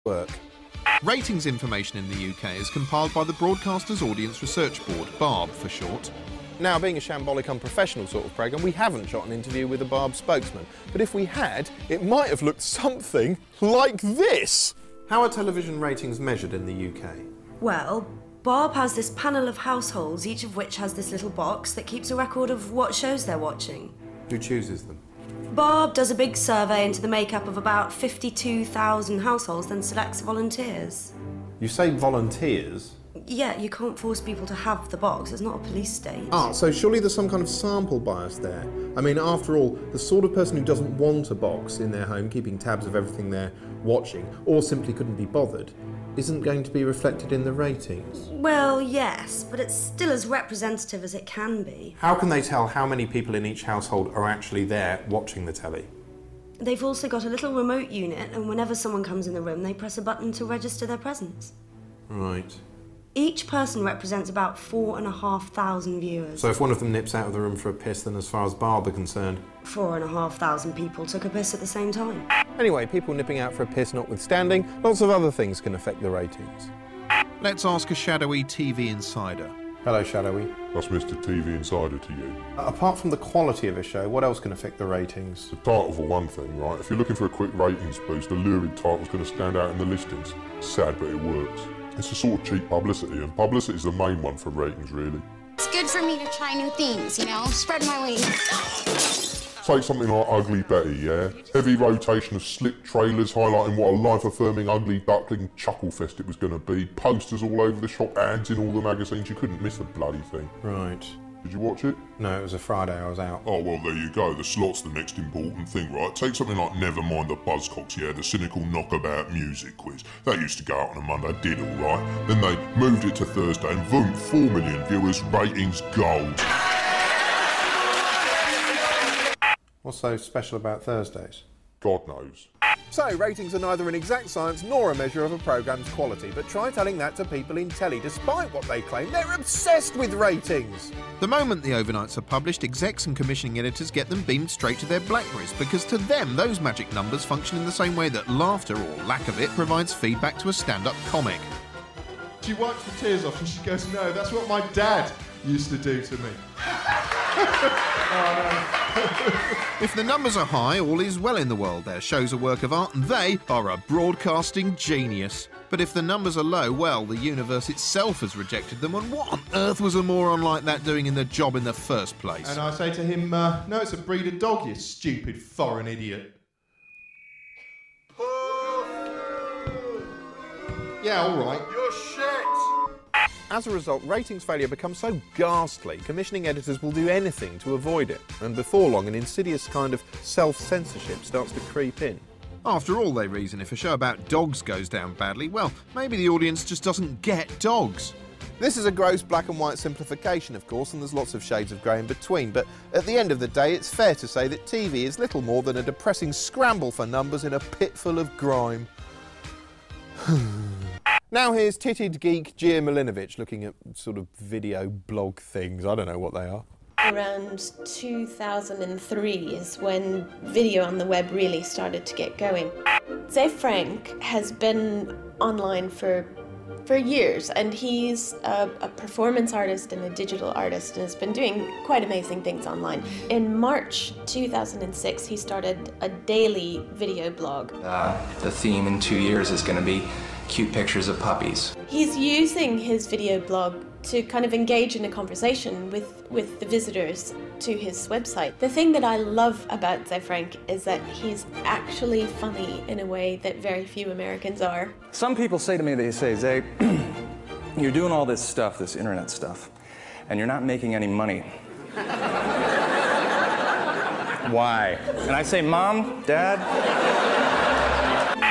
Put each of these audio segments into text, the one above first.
work. Ratings information in the UK is compiled by the Broadcasters Audience Research Board, BARB for short. Now, being a shambolic, unprofessional sort of programme, we haven't shot an interview with a BARB spokesman. But if we had, it might have looked something like this. How are television ratings measured in the UK? Well, BARB has this panel of households, each of which has this little box that keeps a record of what shows they're watching. Who chooses them? BARB does a big survey into the makeup of about 52,000 households, then selects volunteers. You say volunteers? Yeah, you can't force people to have the box. It's not a police state. Ah, so surely there's some kind of sample bias there. I mean, after all, the sort of person who doesn't want a box in their home, keeping tabs of everything they're watching, or simply couldn't be bothered, isn't going to be reflected in the ratings. Well, yes, but it's still as representative as it can be. How can they tell how many people in each household are actually there watching the telly? They've also got a little remote unit, and whenever someone comes in the room, they press a button to register their presence. Right. Each person represents about 4,500 viewers. So if one of them nips out of the room for a piss, then as far as BARB are concerned... 4,500 people took a piss at the same time. Anyway, people nipping out for a piss notwithstanding, lots of other things can affect the ratings. Let's ask a shadowy TV insider. Hello, shadowy. That's Mr. TV Insider to you. Apart from the quality of a show, what else can affect the ratings? The title for one thing, right? If you're looking for a quick ratings boost, a lurid title's going to stand out in the listings. Sad, but it works. It's a sort of cheap publicity, and publicity is the main one for ratings, really. It's good for me to try new things, you know, spread my wings. Take something like Ugly Betty, yeah? Heavy rotation of slick trailers highlighting what a life-affirming ugly duckling chuckle-fest it was going to be. Posters all over the shop, ads in all the magazines. You couldn't miss the bloody thing. Right. Did you watch it? No, it was a Friday, I was out. Oh, well, there you go. The slot's the next important thing, right? Take something like Nevermind the Buzzcocks, yeah? The cynical knockabout music quiz. That used to go out on a Monday, did all right. Then they moved it to Thursday and boom, 4 million viewers, ratings gold. What's so special about Thursdays? God knows. So, ratings are neither an exact science nor a measure of a programme's quality, but try telling that to people in telly. Despite what they claim, they're obsessed with ratings. The moment the overnights are published, execs and commissioning editors get them beamed straight to their Blackberries, because to them, those magic numbers function in the same way that laughter, or lack of it, provides feedback to a stand-up comic. She wipes the tears off and she goes, "No, that's what my dad used to do to me." If the numbers are high, all is well in the world. Their show's a work of art and they are a broadcasting genius. But if the numbers are low, well, the universe itself has rejected them, and what on earth was a moron like that doing in the job in the first place? And I say to him, "No, it's a breed of dog, you stupid foreign idiot." Yeah, all right. You're shit! As a result, ratings failure becomes so ghastly, commissioning editors will do anything to avoid it. And before long, an insidious kind of self-censorship starts to creep in. After all, they reason, if a show about dogs goes down badly, well, maybe the audience just doesn't get dogs. This is a gross black and white simplification, of course, and there's lots of shades of grey in between, but at the end of the day, it's fair to say that TV is little more than a depressing scramble for numbers in a pit full of grime. Now here's titted geek Gia Milinovich looking at sort of video blog things. I don't know what they are. Around 2003 is when video on the web really started to get going. Ze Frank has been online for years, and he's a performance artist and a digital artist and has been doing quite amazing things online. In March 2006, he started a daily video blog. The theme in 2 years is going to be cute pictures of puppies. He's using his video blog to kind of engage in a conversation with the visitors to his website. The thing that I love about Ze Frank is that he's actually funny in a way that very few Americans are. Some people say to me, they say, "Zay, you're doing all this stuff, this internet stuff, and you're not making any money. Why?" And I say, "Mom, Dad."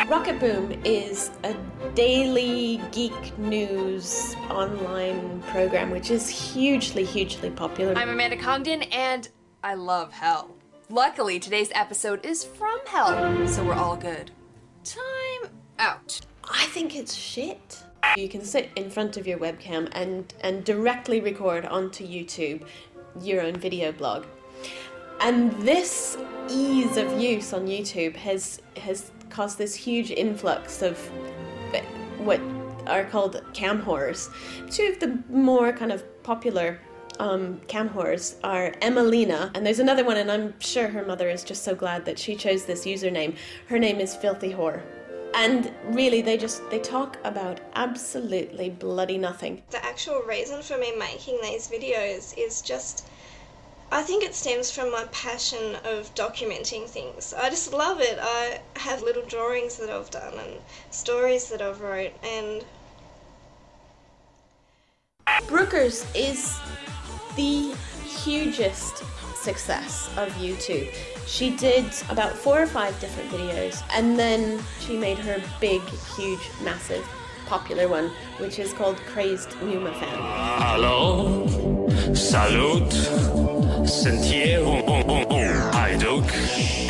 Rocket Boom is a daily geek news online program which is hugely, hugely popular. I'm Amanda Congdon and I love hell. Luckily, today's episode is from hell, so we're all good. Time out. I think it's shit. You can sit in front of your webcam and directly record onto YouTube your own video blog. And this ease of use on YouTube has caused this huge influx of what are called cam horrors. Two of the more kind of popular cam horrors are Emelina, and there's another one, and I'm sure her mother is just so glad that she chose this username. Her name is Filthy Whore. And really, they talk about absolutely bloody nothing. The actual reason for me making these videos is just, I think it stems from my passion of documenting things. I just love it. I have little drawings that I've done and stories that I've wrote, and Brooker's is the hugest success of YouTube. She did about 4 or 5 different videos, and then she made her big, huge, massive, popular one, which is called Crazed Numa Fan. Hello, salute, sentier,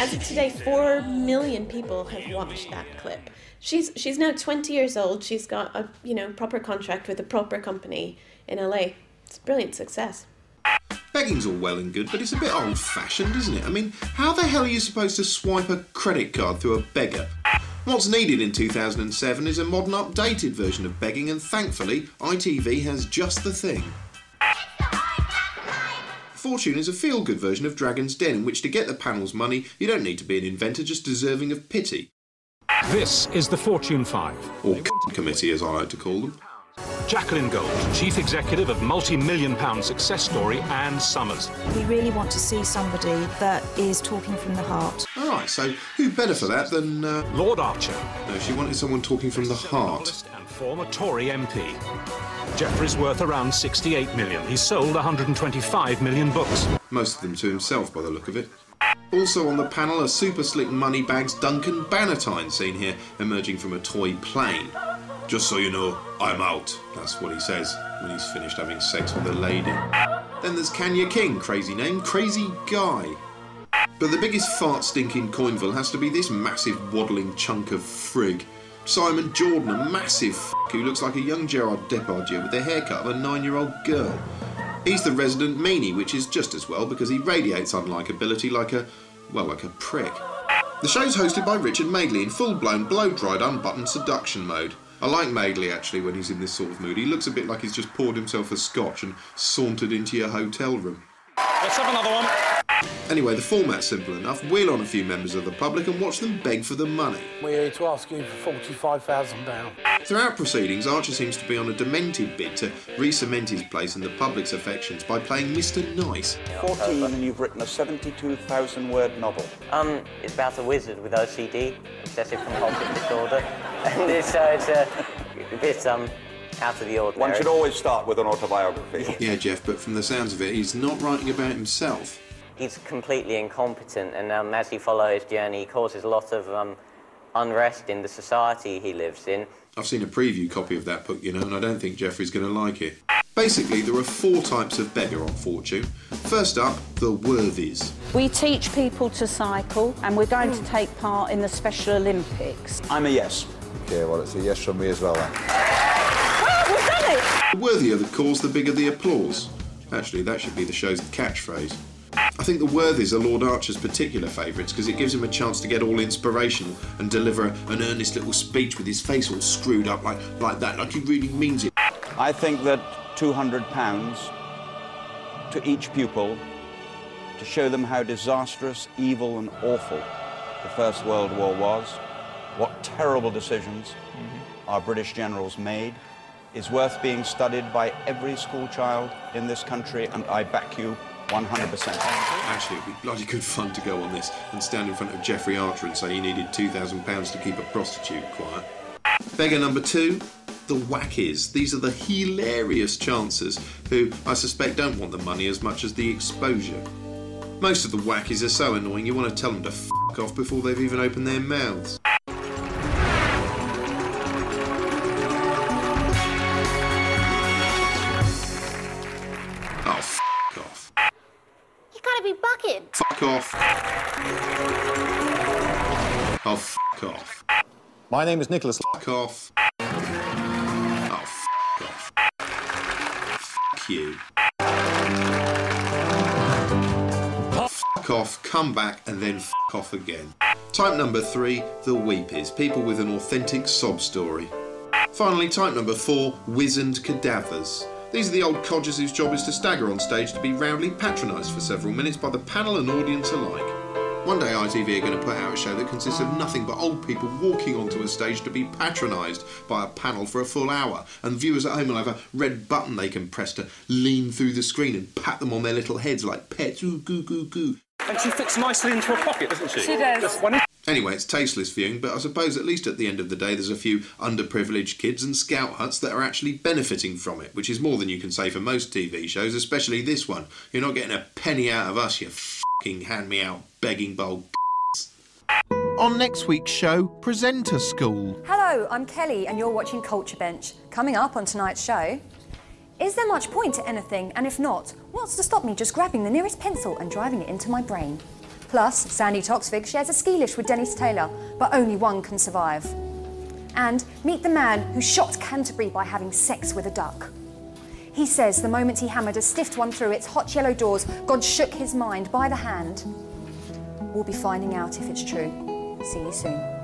As of today, 4 million people have watched that clip. She's now 20 years old. She's got a proper contract with a proper company in LA. It's a brilliant success. Begging's all well and good, but it's a bit old-fashioned, isn't it? I mean, how the hell are you supposed to swipe a credit card through a beggar? What's needed in 2007 is a modern, updated version of begging, and thankfully, ITV has just the thing. Fortune is a feel-good version of Dragon's Den, in which to get the panel's money, you don't need to be an inventor, just deserving of pity. This is the Fortune 5. Or committee, as I like to call them. Jacqueline Gold, Chief Executive of multi-million-pound success story Anne Summers. We really want to see somebody that is talking from the heart. All right, so who better for that than... Lord Archer. No, she wanted someone talking from the heart. And former Tory MP. Jeffrey's worth around 68 million. He's sold 125 million books. Most of them to himself, by the look of it. Also on the panel, a super slick moneybags Duncan Bannatyne seen here, emerging from a toy plane. Just so you know, I'm out. That's what he says when he's finished having sex with a lady. Then there's Kanye King, crazy name, Crazy Guy. But the biggest fart-stinking Coinville has to be this massive waddling chunk of frig. Simon Jordan, a massive f*** who looks like a young Gerard Depardieu with the haircut of a 9-year-old girl. He's the resident meanie, which is just as well because he radiates unlikability like a prick. The show's hosted by Richard Madeley in full-blown, blow-dried, unbuttoned seduction mode. I like Madeley, actually, when he's in this sort of mood. He looks a bit like he's just poured himself a scotch and sauntered into your hotel room. Let's have another one. Anyway, the format's simple enough. Wheel on a few members of the public and watch them beg for the money. We're here to ask you for £45,000. Throughout proceedings, Archer seems to be on a demented bid to re-cement his place in the public's affections by playing Mr. Nice. 14 and you've written a 72,000-word novel. It's about a wizard with OCD, obsessive compulsive disorder, and it's a bit out of the ordinary. One should always start with an autobiography. Yeah, Jeff, but from the sounds of it, he's not writing about himself. He's completely incompetent, and as you follow his journey, he causes a lot of unrest in the society he lives in. I've seen a preview copy of that book, and I don't think Jeffrey's going to like it. Basically, there are 4 types of beggar on Fortune. First up, the worthies. We teach people to cycle, and we're going to take part in the Special Olympics. I'm a yes. Okay, well, it's a yes from me as well, then. We've done it! The worthier the cause, the bigger the applause. Actually, that should be the show's catchphrase. I think the worthies are Lord Archer's particular favourites because it gives him a chance to get all inspirational and deliver an earnest little speech with his face all screwed up like that, like he really means it. I think that £200 to each pupil to show them how disastrous, evil and awful the First World War was, what terrible decisions our British generals made, is worth being studied by every school child in this country, and I back you 100%. Actually, it'd be bloody good fun to go on this and stand in front of Jeffrey Archer and say he needed £2,000 to keep a prostitute quiet. Beggar number 2, the wackies. These are the hilarious chancers who, I suspect, don't want the money as much as the exposure. Most of the wackies are so annoying you want to tell them to f*** off before they've even opened their mouths. Fuck off. Oh, fuck off. My name is Nicholas. Fuck off. Oh, fuck off. Fuck you. Fuck off, come back, and then fuck off again. Type number 3, the weepies. People with an authentic sob story. Finally, type number 4, wizened cadavers. These are the old codgers whose job is to stagger on stage to be roundly patronised for several minutes by the panel and audience alike. One day ITV are going to put out a show that consists of nothing but old people walking onto a stage to be patronised by a panel for a full hour, and viewers at home will have a red button they can press to lean through the screen and pat them on their little heads like pets. Ooh, goo, goo, goo. And she fits nicely into her pocket, doesn't she? She does. Anyway, it's tasteless viewing, but I suppose at least at the end of the day there's a few underprivileged kids and scout huts that are actually benefiting from it, which is more than you can say for most TV shows, especially this one. You're not getting a penny out of us, you f***ing hand-me-out begging bowl c***s. On next week's show, Presenter School. Hello, I'm Kelly and you're watching Culture Bench. Coming up on tonight's show, is there much point to anything? And if not, what's to stop me just grabbing the nearest pencil and driving it into my brain? Plus, Sandy Toksvig shares a ski lift with Dennis Taylor, but only one can survive. And meet the man who shot Canterbury by having sex with a duck. He says the moment he hammered a stiff one through its hot yellow doors, God shook his mind by the hand. We'll be finding out if it's true. See you soon.